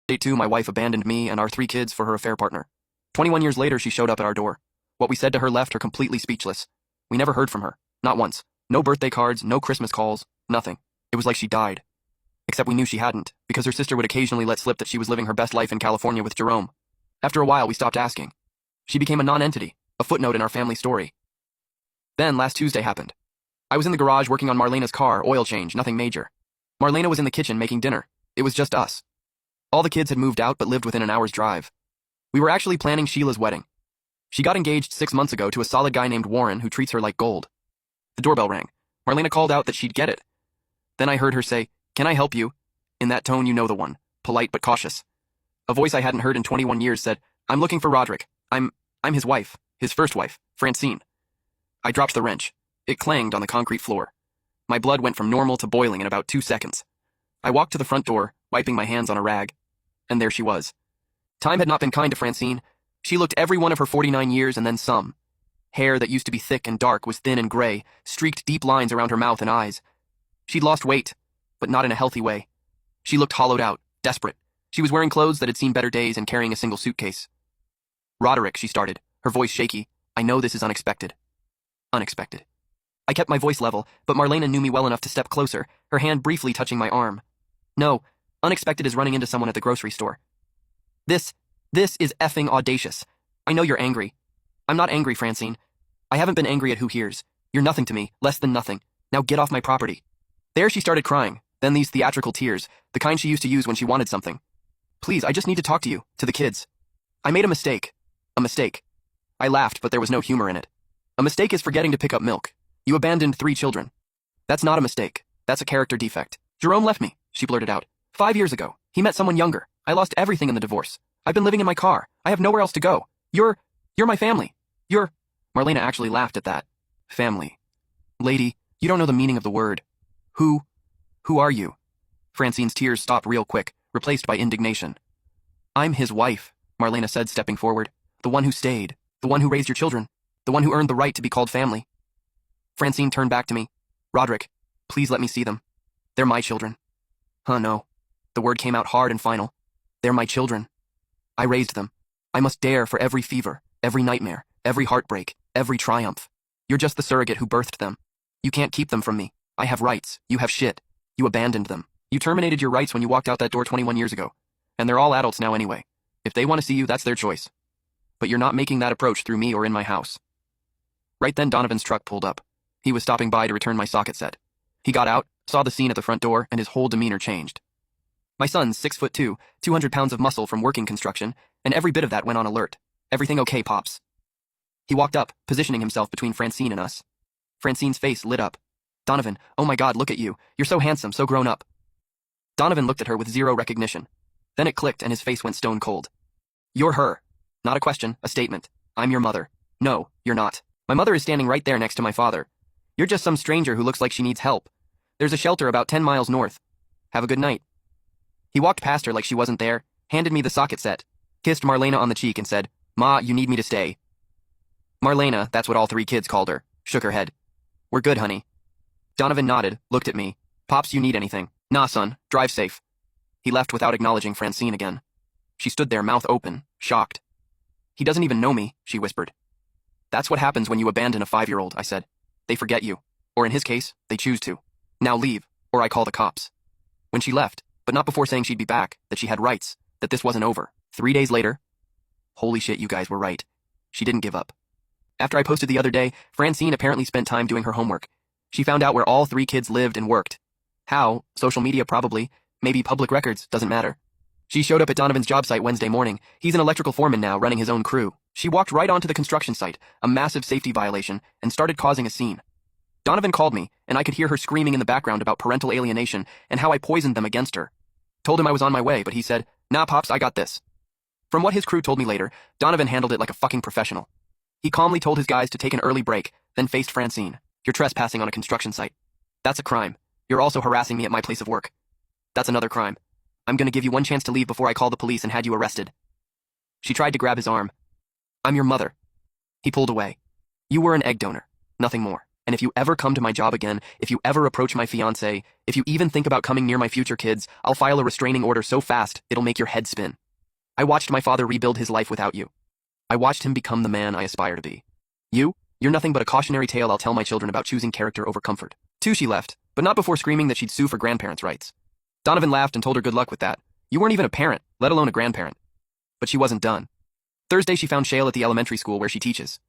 Date 2, my wife abandoned me and our 3 kids for her affair partner. 21 years later, she showed up at our door. What we said to her left her completely speechless. We never heard from her. Not once. No birthday cards, no Christmas calls, nothing. It was like she died. Except we knew she hadn't, because her sister would occasionally let slip that she was living her best life in California with Jerome. After a while, we stopped asking. She became a non-entity, a footnote in our family story. Then, last Tuesday happened. I was in the garage working on Marlena's car, oil change, nothing major. Marlena was in the kitchen making dinner. It was just us. All the kids had moved out but lived within an hour's drive. We were actually planning Sheila's wedding. She got engaged 6 months ago to a solid guy named Warren who treats her like gold. The doorbell rang. Marlena called out that she'd get it. Then I heard her say, "Can I help you?" In that tone, you know the one, polite but cautious. A voice I hadn't heard in 21 years said, "I'm looking for Roderick. I'm his wife, his first wife, Francine." I dropped the wrench. It clanged on the concrete floor. My blood went from normal to boiling in about 2 seconds. I walked to the front door, wiping my hands on a rag. And there she was. Time had not been kind to Francine. She looked every one of her 49 years and then some. Hair that used to be thick and dark was thin and gray, streaked deep lines around her mouth and eyes. She'd lost weight, but not in a healthy way. She looked hollowed out, desperate. She was wearing clothes that had seen better days and carrying a single suitcase. "Roderick," she started, her voice shaky. "I know this is unexpected." Unexpected. I kept my voice level, but Marlena knew me well enough to step closer, her hand briefly touching my arm. "No, unexpected is running into someone at the grocery store. This is effing audacious. I know you're angry. I'm not angry, Francine. I haven't been angry at who hears. You're nothing to me, less than nothing. Now get off my property." There she started crying, then these theatrical tears, the kind she used to use when she wanted something. "Please, I just need to talk to you, to the kids. I made a mistake. A mistake." I laughed, but there was no humor in it. "A mistake is forgetting to pick up milk. You abandoned 3 children. That's not a mistake. That's a character defect. Jerome left me," she blurted out. 5 years ago. He met someone younger. I lost everything in the divorce. I've been living in my car. I have nowhere else to go. You're my family. Marlena actually laughed at that. Family. Lady, you don't know the meaning of the word. Who are you? Francine's tears stopped real quick, replaced by indignation. "I'm his wife," Marlena said, stepping forward. "The one who stayed. The one who raised your children. The one who earned the right to be called family." Francine turned back to me. "Roderick, please let me see them. They're my children." No. The word came out hard and final. "They're my children. I raised them. I must dare for every fever, every nightmare, every heartbreak, every triumph. You're just the surrogate who birthed them. You can't keep them from me. I have rights. You have shit. You abandoned them. You terminated your rights when you walked out that door 21 years ago. And they're all adults now anyway. If they want to see you, that's their choice. But you're not making that approach through me or in my house." Right then, Donovan's truck pulled up. He was stopping by to return my socket set. He got out, saw the scene at the front door, and his whole demeanor changed. My son's 6'2", 200 pounds of muscle from working construction, and every bit of that went on alert. "Everything okay, Pops?" He walked up, positioning himself between Francine and us. Francine's face lit up. "Donovan, oh my God, look at you. You're so handsome, so grown up." Donovan looked at her with zero recognition. Then it clicked and his face went stone cold. "You're her. Not a question, a statement. I'm your mother. No, you're not. My mother is standing right there next to my father. You're just some stranger who looks like she needs help. There's a shelter about 10 miles north. Have a good night." He walked past her like she wasn't there, handed me the socket set, kissed Marlena on the cheek and said, "Ma, you need me to stay." Marlena, that's what all 3 kids called her, shook her head. "We're good, honey." Donovan nodded, looked at me. "Pops, you need anything?" "Nah, son, drive safe." He left without acknowledging Francine again. She stood there, mouth open, shocked. "He doesn't even know me," she whispered. "That's what happens when you abandon a 5-year-old, I said. "They forget you. Or in his case, they choose to. Now leave, or I call the cops." When she left, but not before saying she'd be back, that she had rights, that this wasn't over. 3 days later, holy shit, you guys were right. She didn't give up. After I posted the other day, Francine apparently spent time doing her homework. She found out where all 3 kids lived and worked. How? Social media probably. Maybe public records, doesn't matter. She showed up at Donovan's job site Wednesday morning. He's an electrical foreman now, running his own crew. She walked right onto the construction site, a massive safety violation, and started causing a scene. Donovan called me, and I could hear her screaming in the background about parental alienation and how I poisoned them against her. Told him I was on my way, but he said, "Nah, Pops, I got this." From what his crew told me later, Donovan handled it like a fucking professional. He calmly told his guys to take an early break, then faced Francine. "You're trespassing on a construction site. That's a crime. You're also harassing me at my place of work. That's another crime. I'm gonna give you one chance to leave before I call the police and had you arrested." She tried to grab his arm. "I'm your mother." He pulled away. "You were an egg donor. Nothing more. And if you ever come to my job again, if you ever approach my fiancé, if you even think about coming near my future kids, I'll file a restraining order so fast, it'll make your head spin. I watched my father rebuild his life without you. I watched him become the man I aspire to be. You're nothing but a cautionary tale I'll tell my children about choosing character over comfort. 2. She left, but not before screaming that she'd sue for grandparents' rights. Donovan laughed and told her good luck with that. You weren't even a parent, let alone a grandparent. But she wasn't done. Thursday she found Shale at the elementary school where she teaches.